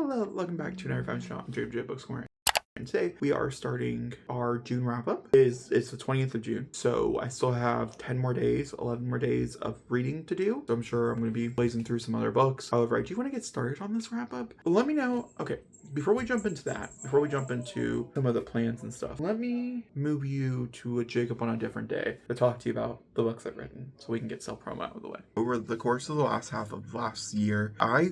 Hello, welcome back to another Found Channel. I'm JJ Books Corner. And today we are starting our June wrap up. It's the 20th of June, so I still have 10 more days, 11 more days of reading to do. So I'm sure I'm going to be blazing through some other books. However, I do want to get started on this wrap up. Let me know. Okay, before we jump into that, before we jump into some of the plans and stuff, let me move you to a Jacob on a different day to talk to you about the books I've written so we can get self-promo out of the way. Over the course of the last half of last year, I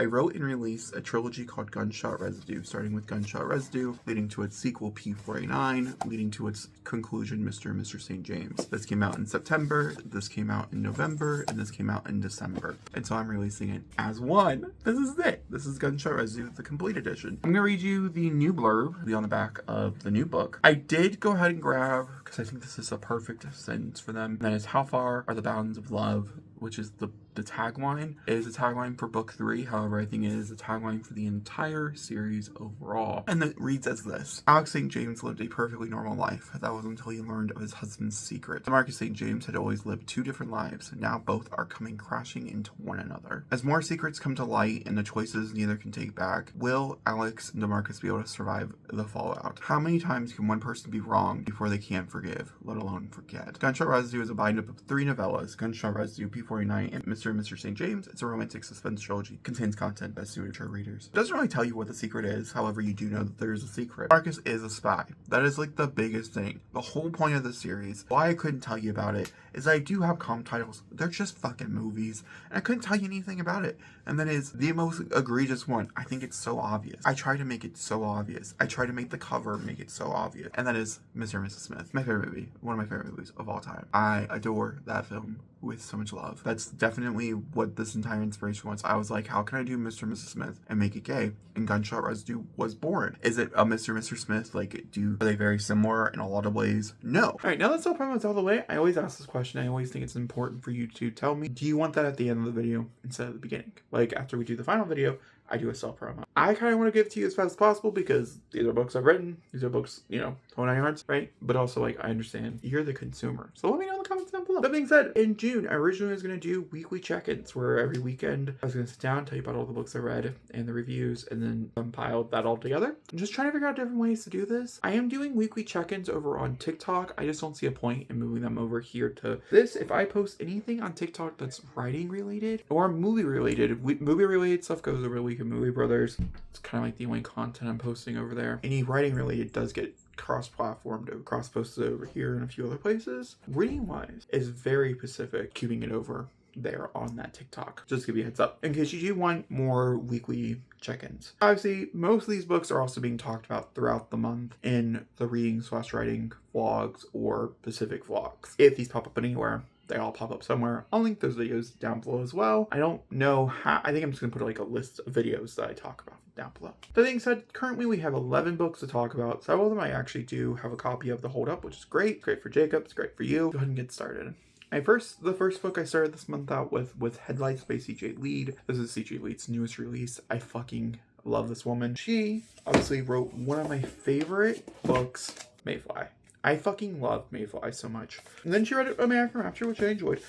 wrote and released a trilogy called Gunshot Residue, starting with Gunshot Residue, leading to its sequel P49, leading to its conclusion Mr. and Mr. St. James. This came out in September, this came out in November, and this came out in December. And so I'm releasing it as one. This is it. This is Gunshot Residue, the complete edition. I'm gonna read you the new blurb, be on the back of the new book. I did go ahead and grab, because I think this is a perfect sentence for them. That is, how far are the bounds of love, which is the tagline. It is a tagline for book 3. However, I think it is a tagline for the entire series overall. And it reads as this. Alex St. James lived a perfectly normal life. That was until he learned of his husband's secret. Marcus St. James had always lived 2 different lives. Now both are coming crashing into one another. As more secrets come to light and the choices neither can take back, will Alex and DeMarcus be able to survive the fallout? How many times can one person be wrong before they can't forgive, let alone forget? Gunshot Residue is a bind-up of 3 novellas. Gunshot Residue, P49, and Mr. and Mr. St. James. It's a romantic suspense trilogy. Contains content best suited to readers. It doesn't really tell you what the secret is, however you do know that there is a secret. Marcus is a spy. That is like the biggest thing. The whole point of the series, why I couldn't tell you about it, is I do have comm titles. They're just fucking movies. And I couldn't tell you anything about it. And that is the most egregious one. I think it's so obvious. I try to make it so obvious. I try to make the cover make it so obvious. And that is Mr. and Mrs. Smith. My favorite movie. One of my favorite movies of all time. I adore that film with so much love. That's definitely what this entire inspiration was. I was like, how can I do Mr. and Mrs. Smith and make it gay? And Gunshot Residue was born. Is it a Mr. and Mr. Smith? Like, are they very similar in a lot of ways? No. All right, now that's all promos out of the way. I always ask this question. I always think it's important for you to tell me, do you want that at the end of the video instead of the beginning? Like, after we do the final video, I do a self-promo. I kind of want to give it to you as fast as possible because these are books I've written. These are books, 29 yards, right? But also, like, I understand you're the consumer. So let me know in the comments down below. That being said, in June, I originally was going to do weekly check-ins where every weekend I was going to sit down, tell you about all the books I read and the reviews, and then compile that all together. I'm just trying to figure out different ways to do this. I am doing weekly check-ins over on TikTok. I just don't see a point in moving them over here to this. If I post anything on TikTok that's writing related or movie related, movie related stuff goes over to Week of Movie Brothers. It's kind of like the only content I'm posting over there. Any writing related does get cross-platformed, cross-posted over here and a few other places. Reading-wise is very specific, keeping it over there on that TikTok. Just to give you a heads up in case you do want more weekly check-ins. Obviously, most of these books are also being talked about throughout the month in the reading/writing vlogs or specific vlogs. If these pop up anywhere, they all pop up somewhere. I'll link those videos down below as well. I don't know how, I think I'm just gonna put like a list of videos that I talk about down below. That being said, currently we have 11 books to talk about. Several of them I actually do have a copy of The Hold Up, which is great. It's great for Jacob, it's great for you. Go ahead and get started. The first book I started this month out with Headlights by C.J. Lead. This is C.J. Lead's newest release. I fucking love this woman. She obviously wrote one of my favorite books, Mayfly. I fucking love Mayfly so much. And then she wrote American Rapture, which I enjoyed.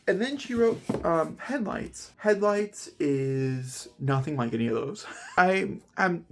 And then she wrote Headlights. Headlights is nothing like any of those. I've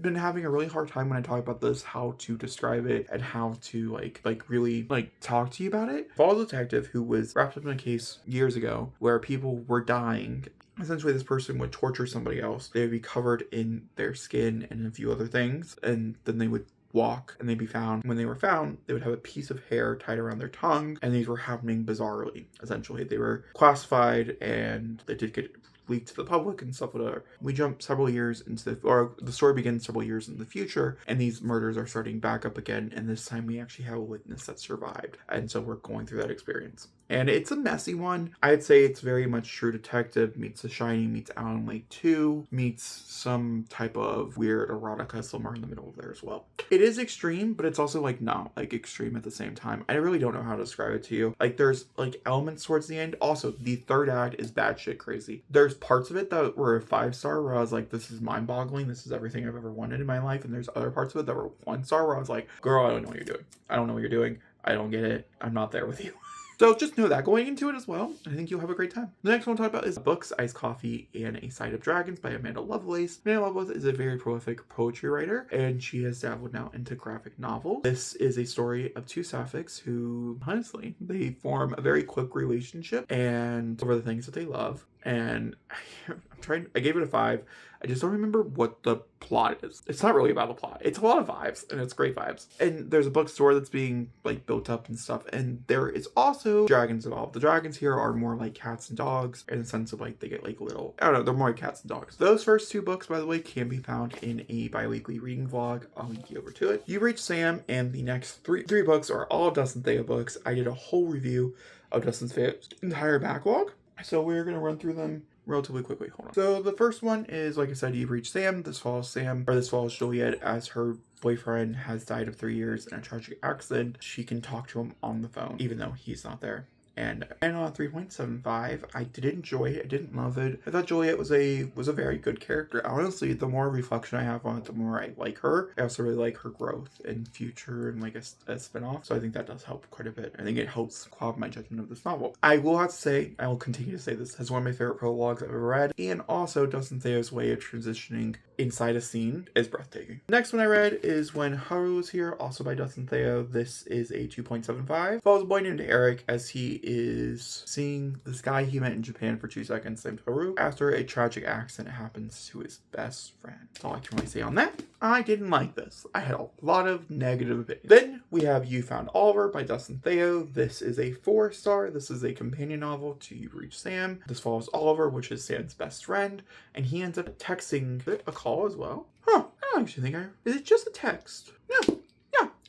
been having a really hard time when I talk about this, how to describe it and how to really talk to you about it. Follows a detective who was wrapped up in a case years ago where people were dying. Essentially, this person would torture somebody else. They would be covered in their skin and a few other things, and then they would walk and they'd be found. When they were found, they would have a piece of hair tied around their tongue, and these were happening bizarrely. Essentially, they were classified and they did get leaked to the public and stuff, whatever. We jump several years into the story begins several years in the future, and these murders are starting back up again, and this time we actually have a witness that survived, and so we're going through that experience. And it's a messy one. I'd say it's very much True Detective meets The Shining meets Alan Wake 2 meets some type of weird erotica somewhere in the middle of there as well. It is extreme, but it's also not extreme at the same time. I really don't know how to describe it to you. There's elements towards the end. Also, the third act is batshit crazy. There's parts of it that were a 5-star where I was like, this is mind-boggling. This is everything I've ever wanted in my life. And there's other parts of it that were 1-star where I was like, girl, I don't know what you're doing. I don't know what you're doing. I don't get it. I'm not there with you. So just know that going into it as well. I think you'll have a great time. The next one we'll talk about is Books, Iced Coffee, and A Side of Dragons by Amanda Lovelace. Amanda Lovelace is a very prolific poetry writer, and she has dabbled now into graphic novels. This is a story of two sapphics who, honestly, they form a very quick relationship and over the things that they love. And I gave it a 5. I just don't remember what the plot is. It's not really about the plot. It's a lot of vibes, and it's great vibes. And there's a bookstore that's being like built up and stuff, and there is also dragons involved. The dragons here are more like cats and dogs in the sense of like they get like little, I don't know, they're more like cats and dogs. Those first 2 books, by the way, can be found in a bi-weekly reading vlog. I'll link you over to it. You Reach Sam, and the next three books are all Dustin Thea books. I did a whole review of Dustin Thea's entire backlog, so we're gonna run through them relatively quickly. Hold on. So the first one is, like I said, You've Reached Sam. This follows Juliet as her boyfriend has died of 3 years in a tragic accident. She can talk to him on the phone, even though he's not there. And on a 3.75, I did enjoy it. I didn't love it. I thought Juliet was a very good character. Honestly, the more reflection I have on it, the more I like her. I also really like her growth in future and like a spinoff. So I think that does help quite a bit. I think it helps cloud my judgment of this novel. I will have to say, I will continue to say this as one of my favorite prologues I've ever read. And also Dustin Theo's way of transitioning inside a scene is breathtaking. Next one I read is When Haru Was Here, also by Dustin Theo. This is a 2.75. Follows a boy named Eric as he is seeing this guy he met in Japan for 2 seconds named Haru after a tragic accident happens to his best friend. That's all I can really say on that. I didn't like this. I had a lot of negative opinions. Then we have You Found Oliver by Dustin Theo. This is a 4-star. This is a companion novel to You Reach Sam. This follows Oliver, which is Sam's best friend, and he ends up texting a call as well. Huh, I don't actually think is it just a text? Yeah.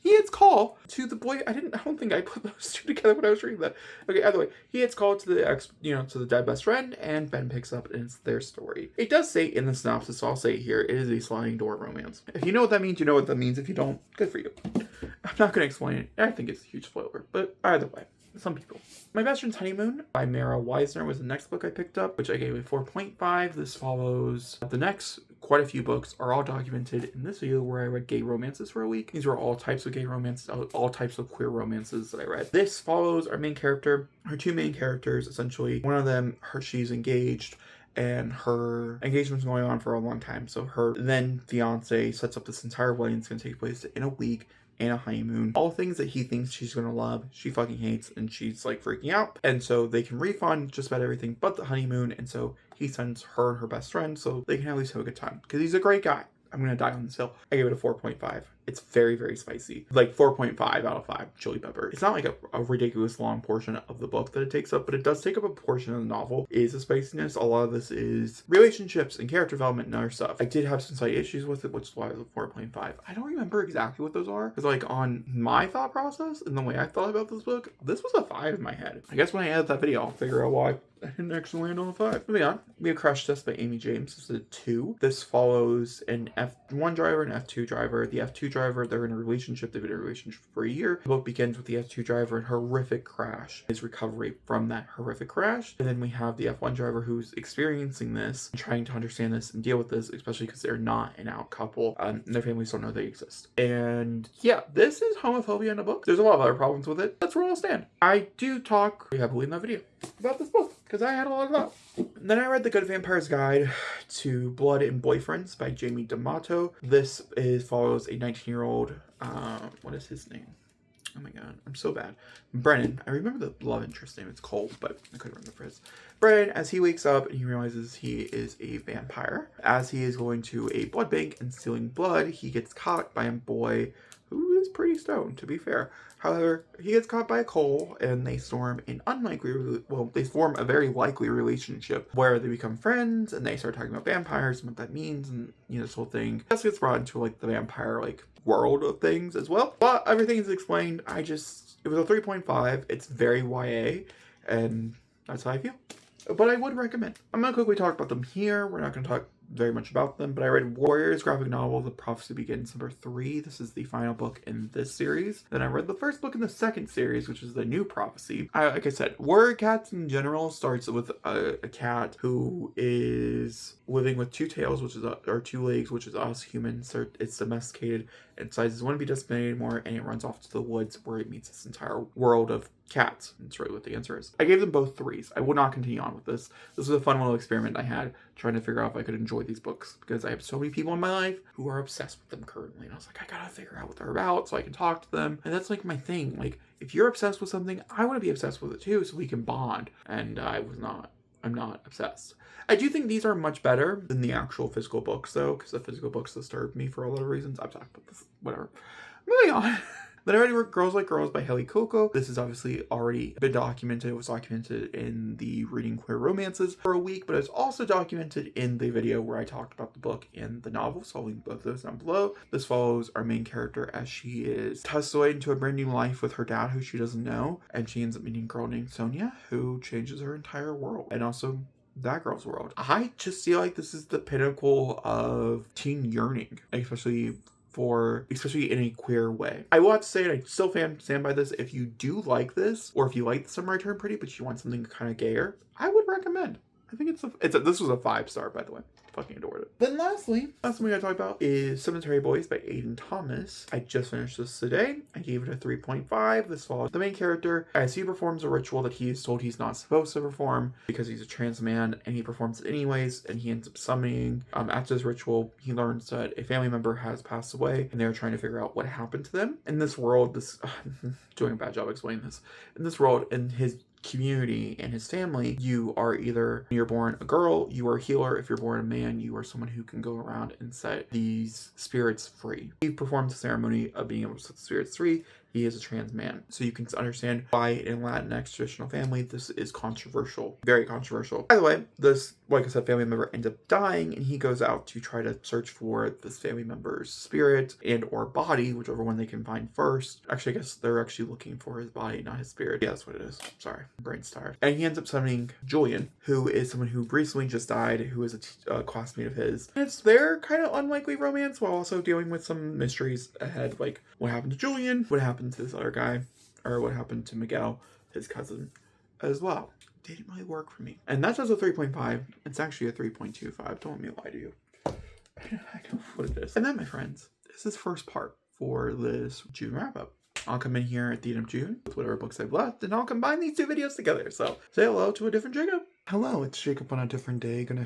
He hits call to the boy. I don't think I put those 2 together when I was reading that. Okay, either way, he hits call to the to the dead best friend, and Ben picks up, and it's their story. It does say in the synopsis, so I'll say it here, it is a sliding door romance. If you know what that means, you know what that means. If you don't, good for you. I'm not going to explain it. I think it's a huge spoiler, but either way. Some people. My Best Friend's Honeymoon by Mara Weisner was the next book I picked up, which I gave a 4.5. This follows the next quite a few books are all documented in this video where I read gay romances for a week. These were all types of gay romances, all types of queer romances that I read. This follows our main character, her 2 main characters, essentially. One of them, she's engaged, and her engagement's going on for a long time. So her then fiance sets up this entire wedding that's going to take place in a week. And a honeymoon. All things that he thinks she's gonna love, she fucking hates, and she's like freaking out. And so they can refund just about everything but the honeymoon, and so he sends her and her best friend so they can at least have a good time. Because he's a great guy. I'm gonna die on this hill. I gave it a 4.5. It's very, very spicy. Like 4.5 out of 5 chili pepper. It's not like a ridiculous long portion of the book that it takes up, but it does take up a portion of the novel. It is a spiciness. A lot of this is relationships and character development and other stuff. I did have some slight issues with it, which is why it was a 4.5. I don't remember exactly what those are. Because like on my thought process and the way I thought about this book, this was a 5 in my head. I guess when I edit that video, I'll figure out why I didn't actually land on a 5. Moving on. We have Crash Test by Amy James. This is a 2. This follows an F1 driver and F2 driver. The F2 driver, they're in a relationship. They've been in a relationship for a year. The book begins with the F2 driver and horrific crash. His recovery from that horrific crash. And then we have the F1 driver who's experiencing this, and trying to understand this and deal with this, especially because they're not an out couple. And their families don't know they exist. And yeah, this is homophobia in a book. There's a lot of other problems with it. That's where I'll stand. I do talk pretty heavily in that video about this book because I had a lot of that. Then I read The Good Vampire's Guide to Blood and Boyfriends by Jamie D'Amato. This follows a 19-year-old, what is his name? Oh my god, I'm so bad. Brennan. I remember the love interest name. It's Cole, but I couldn't remember his. Brennan, as he wakes up and he realizes he is a vampire. As he is going to a blood bank and stealing blood, he gets caught by a boy who is pretty stoned, to be fair. However, he gets caught by Cole, and they form they form a very likely relationship where they become friends, and they start talking about vampires and what that means, and this whole thing just gets brought into like the vampire world of things as well. But everything is explained. It was a 3.5. It's very YA, and that's how I feel. But I would recommend. I'm gonna quickly talk about them here. We're not gonna talk very much about them, but I read Warriors graphic novel, The Prophecy Begins, number 3. This is the final book in this series. Then I read the first book in the second series, which is The New Prophecy. Like I said, Warrior Cats in general starts with a cat who is living with two tails, which is or two legs, which is us humans. So it's domesticated. It decides it doesn't want to be domesticated anymore, and it runs off to the woods where it meets this entire world of cats. That's really what the answer is. I gave them both 3s. I will not continue on with this. This was a fun little experiment I had trying to figure out if I could enjoy these books, because I have so many people in my life who are obsessed with them currently. And I was like, I gotta figure out what they're about so I can talk to them. And that's like my thing. Like, if you're obsessed with something, I want to be obsessed with it too, so we can bond. And I'm not obsessed. I do think these are much better than the actual physical books, though, because the physical books disturbed me for a lot of reasons. I've talked about this, whatever. Moving on. Then I read Girls Like Girls by Haley Coco. This has obviously already been documented. It was documented in the Reading Queer Romances for a week, but it's also documented in the video where I talked about the book and the novel, so I'll link both of those down below. This follows our main character as she is tossed away into a brand new life with her dad, who she doesn't know, and she ends up meeting a girl named Sonia, who changes her entire world, and also that girl's world. I just feel like this is the pinnacle of teen yearning, especially in a queer way. I will have to say, and I still stand by this, if you do like this, or if you like The Summer I Turned Pretty, but you want something kind of gayer, I would recommend. I think this was a 5-star, by the way. Fucking adored it. Then lastly, last one we gotta talk about is Cemetery Boys by Aiden Thomas. I just finished this today. I gave it a 3.5. This follows the main character as he performs a ritual that he is told he's not supposed to perform because he's a trans man, and he performs it anyways, and he ends up summoning. After this ritual, he learns that a family member has passed away, and they're trying to figure out what happened to them. In this world, doing a bad job explaining this. In this world, in his community and his family, you are either, when you're born a girl, you are a healer. If you're born a man, you are someone who can go around and set these spirits free. He performs the ceremony of being able to set the spirits free. He is a trans man. So you can understand why in Latinx traditional family, this is controversial. Very controversial. By the way, this, like I said, family member ends up dying, and he goes out to try to search for this family member's spirit and or body, whichever one they can find first. Actually, I guess they're actually looking for his body, not his spirit. Yeah, that's what it is. Sorry, brain's tired. And he ends up summoning Julian, who is someone who recently just died, who is a classmate of his. And it's their kind of unlikely romance while also dealing with some mysteries ahead, like what happened to Julian, what happened to this other guy, or what happened to Miguel, his cousin, as well. Didn't really work for me. And that's just a 3.5. It's actually a 3.25. Don't let me lie to you. I know what it is. And then, my friends, this is the first part for this June wrap-up. I'll come in here at the end of June with whatever books I've left, and I'll combine these 2 videos together. So, say hello to a different Jacob. Hello, it's Jacob on a different day. Gonna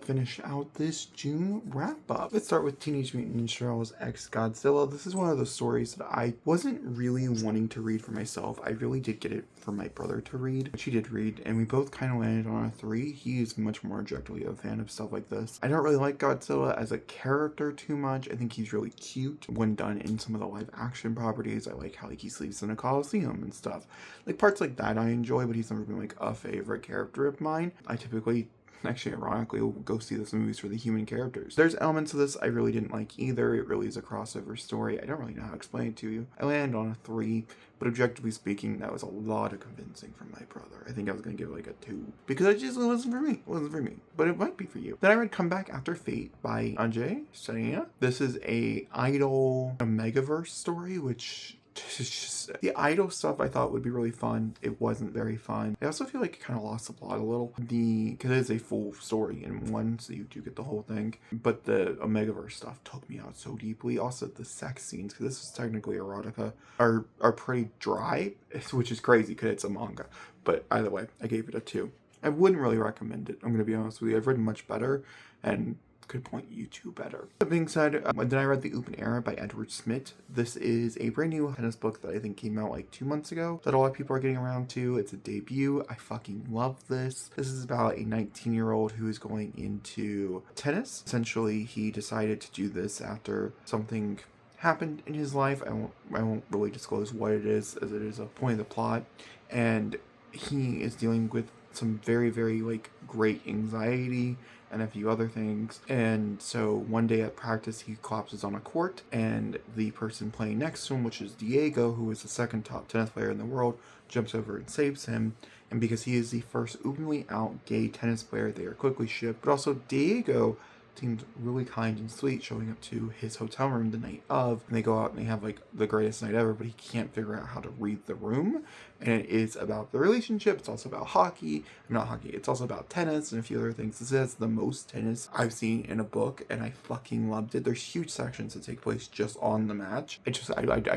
finish out this June wrap-up. Let's start with Teenage Mutant Ninja Turtles X Godzilla. This is one of those stories that I wasn't really wanting to read for myself. I really did get it for my brother to read, which he did read, and we both kind of landed on a 3. He is much more objectively a fan of stuff like this. I don't really like Godzilla as a character too much. I think he's really cute when done in some of the live action properties. I like how he sleeps in a coliseum and stuff. Like parts like that I enjoy, but he's never been like a favorite character of mine. I typically, actually ironically, will go see those movies for the human characters. There's elements of this I really didn't like either. It really is a crossover story. I don't really know how to explain it to you. I landed on a 3, but objectively speaking, that was a lot of convincing from my brother. I think I was going to give it like a 2, because it just wasn't for me. It wasn't for me, but it might be for you. Then I read Come Back After Fate by Ajay Sarania. This is a Idol, a Megaverse story, which just, the idol stuff I thought would be really fun. It wasn't very fun. I also feel like it kind of lost the plot a little. Because it is a full story in one, so you do get the whole thing. But the Omegaverse stuff took me out so deeply. Also, the sex scenes, because this is technically erotica, are pretty dry, which is crazy because it's a manga. But either way, I gave it a 2. I wouldn't really recommend it. I'm going to be honest with you. I've written much better, and could point you to better. That being said, then I read The Open Era by Edward Smith. This is a brand new tennis book that I think came out like 2 months ago that a lot of people are getting around to. It's a debut. I fucking love this. This is about a 19-year-old who is going into tennis. Essentially, he decided to do this after something happened in his life. I won't really disclose what it is, as it is a point of the plot. And he is dealing with some very, very like great anxiety and a few other things. And so one day at practice, he collapses on a court, and the person playing next to him, which is Diego, who is the second top tennis player in the world, jumps over and saves him. And because he is the first openly out gay tennis player, they are quickly shipped. But also Diego seemed really kind and sweet, showing up to his hotel room the night of, and they go out and they have like the greatest night ever, but he can't figure out how to read the room. And it is about the relationship. It's also about hockey. Not hockey. It's also about tennis and a few other things. This is the most tennis I've seen in a book, and I fucking loved it. There's huge sections that take place just on the match. I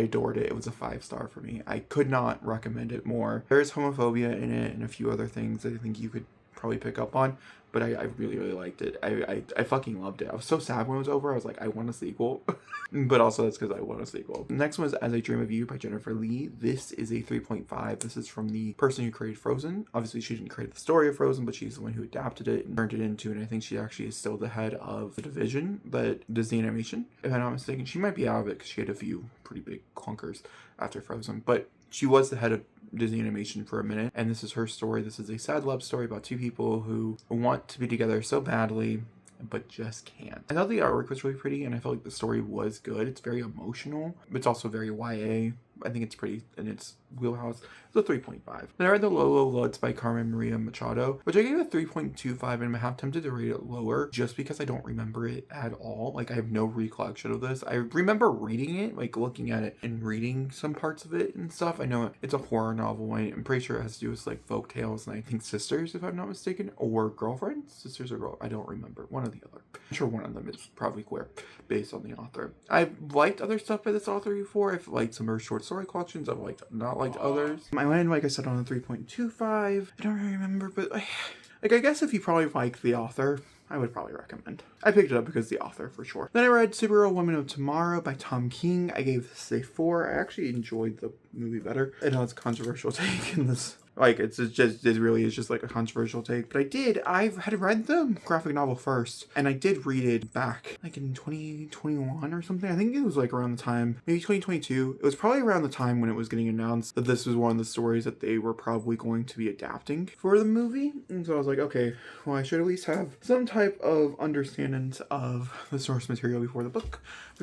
adored it. It was a 5-star for me. I could not recommend it more. There's homophobia in it and a few other things that I think you could probably pick up on, but I really, really liked it. I fucking loved it. I was so sad when it was over. I was like, I want a sequel. But also that's because I want a sequel. The next one is As I Dream of You by Jennifer Lee. This is a 3.5. This is from the person who created Frozen. Obviously, she didn't create the story of Frozen, but she's the one who adapted it and turned it into, and I think she actually is still the head of the division, that Disney Animation, if I'm not mistaken. She might be out of it because she had a few pretty big clunkers after Frozen, but she was the head of Disney Animation for a minute, and this is her story. This is a sad love story about two people who want to be together so badly, but just can't. I thought the artwork was really pretty, and I felt like the story was good. It's very emotional, but it's also very YA. I think it's pretty in its wheelhouse. It's a 3.5. Then I read The Low Luds by Carmen Maria Machado, which I gave a 3.25, and I'm half tempted to rate it lower just because I don't remember it at all. Like, I have no recollection of this. I remember reading it, like looking at it and reading some parts of it and stuff. I know it's a horror novel, and I'm pretty sure it has to do with like folk tales and I think sisters, if I'm not mistaken, or girlfriends, sisters or girl. I don't remember. One or the other. I'm sure one of them is probably queer based on the author. I've liked other stuff by this author before. I've liked some of her short story collections. I've not liked others. I went, like I said, on a 3.25. I don't really remember, but I guess if you probably like the author, I would probably recommend. I picked it up because the author, for sure. Then I read Superhero Woman of Tomorrow by Tom King. I gave this a 4. I actually enjoyed the movie better. I know it's a controversial take in this. Like, it really is just like a controversial take. But I had read the graphic novel first, and I did read it back, like in 2021 or something. I think it was like around the time, maybe 2022. It was probably around the time when it was getting announced that this was one of the stories that they were probably going to be adapting for the movie. And so I was like, okay, well, I should at least have some type of understanding of the source material before the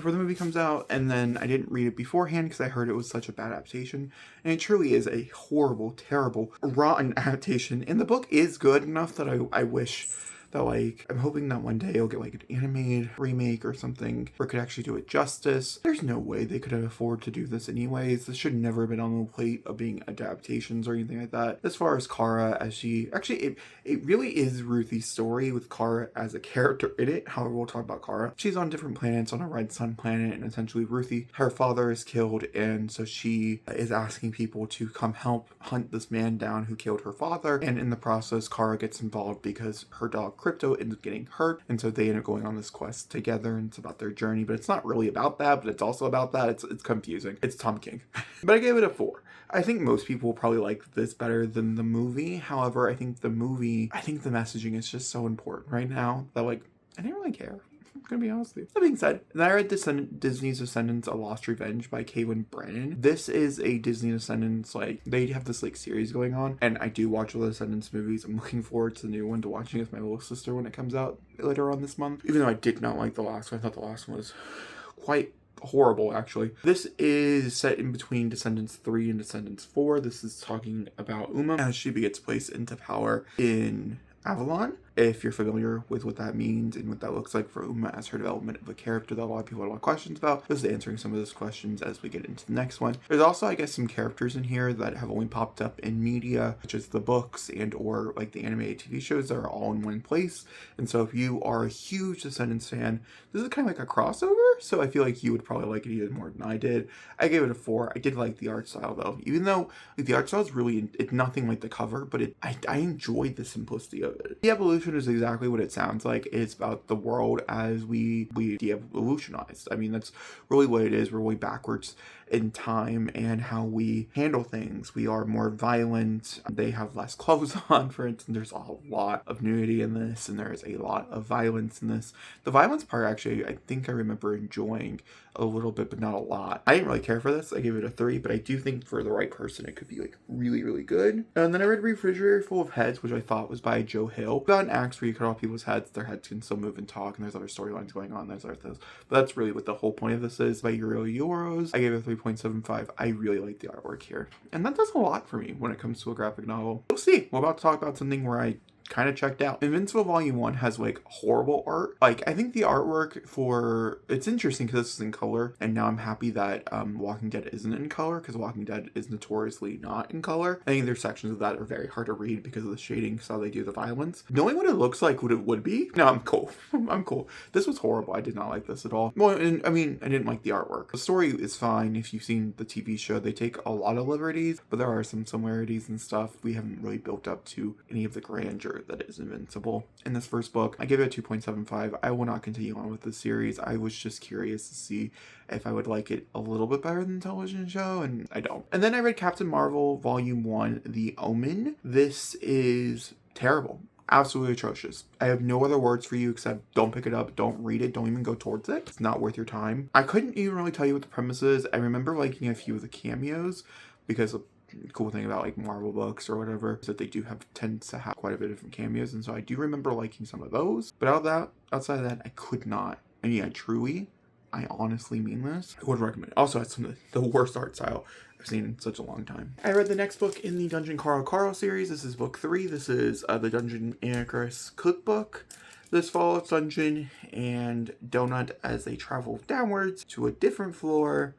movie comes out. And then I didn't read it beforehand because I heard it was such a bad adaptation. And it truly is a horrible, terrible, rotten adaptation, and the book is good enough that I wish that, like, I'm hoping that one day it'll get like an animated remake or something where it could actually do it justice. There's no way they could afford to do this anyways. This should never have been on the plate of being adaptations or anything like that. As far as Kara, as she actually, it really is Ruthie's story with Kara as a character in it. However, we'll talk about Kara. She's on different planets, on a red sun planet, and essentially Ruthie, her father is killed, and so she is asking people to come help hunt this man down who killed her father. And in the process, Kara gets involved because her dog Crypto ends up getting hurt, and so they end up going on this quest together, and it's about their journey, but it's not really about that, but it's also about that. It's confusing. It's Tom King. But I gave it a 4. I think most people will probably like this better than the movie. However, I think the messaging is just so important right now that, like, I didn't really care. I'm gonna be honest with you. That being said, then I read Disney's Descendants: A Lost Revenge by Kaylin Brennan. This is a Disney Descendants, like, they have this like series going on, and I do watch all the Descendants movies. I'm looking forward to the new one, to watching with my little sister when it comes out later on this month. Even though I did not like the last one, I thought the last one was quite horrible, actually. This is set in between Descendants 3 and Descendants 4. This is talking about Uma as she gets placed into power in Avalon. If you're familiar with what that means and what that looks like for Uma as her development of a character that a lot of people have a lot of questions about, this is answering some of those questions as we get into the next one. There's also, I guess, some characters in here that have only popped up in media, such as the books and or like the animated TV shows that are all in one place. And so if you are a huge Descendants fan, this is kind of like a crossover, so I feel like you would probably like it even more than I did. I gave it a 4. I did like the art style though, even though like, the art style is really, it's nothing like the cover, but I enjoyed the simplicity of it. The evolution is exactly what it sounds like. It's about the world as we de-evolutionized. I mean, that's really what it is. We're really backwards in time and how we handle things. We are more violent. They have less clothes on, for instance. There's a lot of nudity in this, and there's a lot of violence in this. The violence part, actually, I think I remember enjoying a little bit, but not a lot. I didn't really care for this. I gave it a 3, but I do think for the right person, it could be like really, really good. And then I read Refrigerator Full of Heads, which I thought was by Joe Hill. About an axe where you cut off people's heads, their heads can still move and talk, and there's other storylines going on. There's other things. But that's really what the whole point of this is. By Euros. I gave it a 3.75. I really like the artwork here. And that does a lot for me when it comes to a graphic novel. We'll see. We're about to talk about something where I kind of checked out. Invincible Volume 1 has like horrible art. Like, I think the artwork for, it's interesting because this is in color, and now I'm happy that Walking Dead isn't in color, because Walking Dead is notoriously not in color. I think there's sections of that are very hard to read because of the shading, because how they do the violence. Knowing what it looks like, what it would be, no, I'm cool. I'm cool. This was horrible. I did not like this at all. Well, and I mean, I didn't like the artwork. The story is fine. If you've seen the TV show, they take a lot of liberties, but there are some similarities and stuff. We haven't really built up to any of the grandeur that is Invincible in this first book. I give it a 2.75. I will not continue on with the series. I was just curious to see if I would like it a little bit better than the television show, and I don't. And then I read Captain Marvel Volume 1, The Omen. This is terrible. Absolutely atrocious. I have no other words for you except don't pick it up, don't read it, don't even go towards it. It's not worth your time. I couldn't even really tell you what the premise is. I remember liking a few of the cameos because the cool thing about like Marvel books or whatever is that they do tend to have quite a bit of different cameos, and so I do remember liking some of those. But outside of that, I could not. And yeah, truly, I honestly mean this, I would recommend it. Also, it's some of the worst art style I've seen in such a long time. I read the next book in the Dungeon Carl series. This is book 3. This is the Dungeon Icarus cookbook. This follows Dungeon and Donut as they travel downwards to a different floor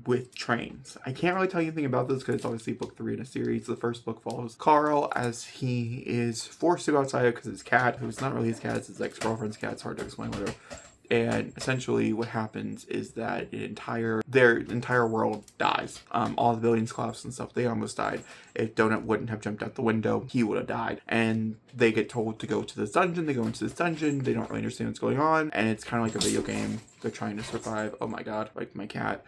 with trains. I can't really tell you anything about this because it's obviously book 3 in a series. The first book follows Carl as he is forced to go outside because his cat, who's not really his cat, it's his ex-girlfriend's cat, it's hard to explain whatever. And essentially what happens is that their entire world dies. All the buildings collapse and stuff. They almost died. If Donut wouldn't have jumped out the window, he would have died. And they get told to go to this dungeon. They go into this dungeon. They don't really understand what's going on. And it's kind of like a video game. They're trying to survive. Oh my god, like my cat.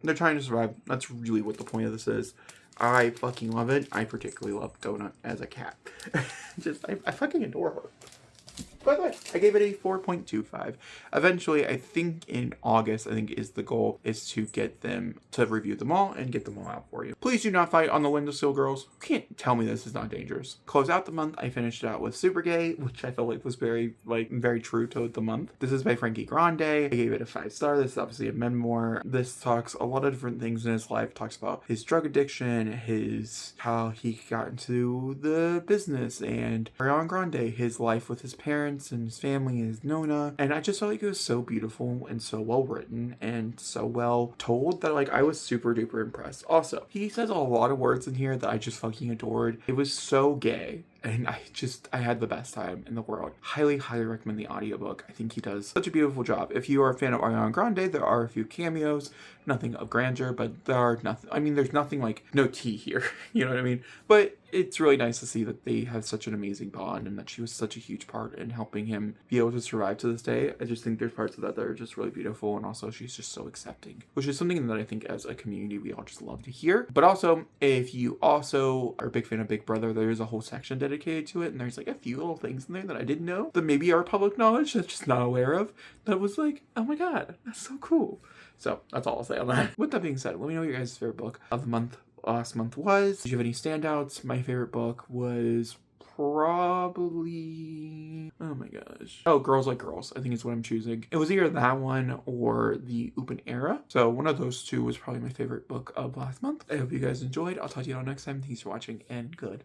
They're trying to survive. That's really what the point of this is. I fucking love it. I particularly love Donut as a cat. I fucking adore her. By the way, I gave it a 4.25. Eventually, I think in August, is the goal, is to get them to review them all and get them all out for you. Please do not fight on the windowsill, girls. You can't tell me this is not dangerous. Close out the month, I finished it out with Super Gay, which I felt like was very true to the month. This is by Frankie Grande. I gave it a 5-star. This is obviously a memoir. This talks a lot of different things in his life. Talks about his drug addiction, how he got into the business, and Ariana Grande, his life with his parents and his family and his Nona. And I just felt like it was so beautiful and so well written and so well told that I was super duper impressed. Also, he says a lot of words in here that I just fucking adored. It was so gay. And I had the best time in the world. Highly, highly recommend the audiobook. I think he does such a beautiful job. If you are a fan of Ariana Grande, there are a few cameos. Nothing of grandeur, but there's nothing like, no tea here. You know what I mean? But it's really nice to see that they have such an amazing bond and that she was such a huge part in helping him be able to survive to this day. I just think there's parts of that are just really beautiful, and also she's just so accepting, which is something that I think as a community we all just love to hear. But also, if you also are a big fan of Big Brother, there's a whole section dedicated to it, and there's a few little things in there that I didn't know that maybe are public knowledge that's just not aware of, that was like, oh my god, that's so cool. So that's all I'll say on that. With that being said, let me know what your guys' favorite book of the month last month was. Did you have any standouts? My favorite book was probably, oh my gosh, Girls Like Girls, I think is what I'm choosing. It was either that one or the Open Era, so one of those two was probably my favorite book of last month. I hope you guys enjoyed. I'll talk to you all next time. Thanks for watching, and goodbye.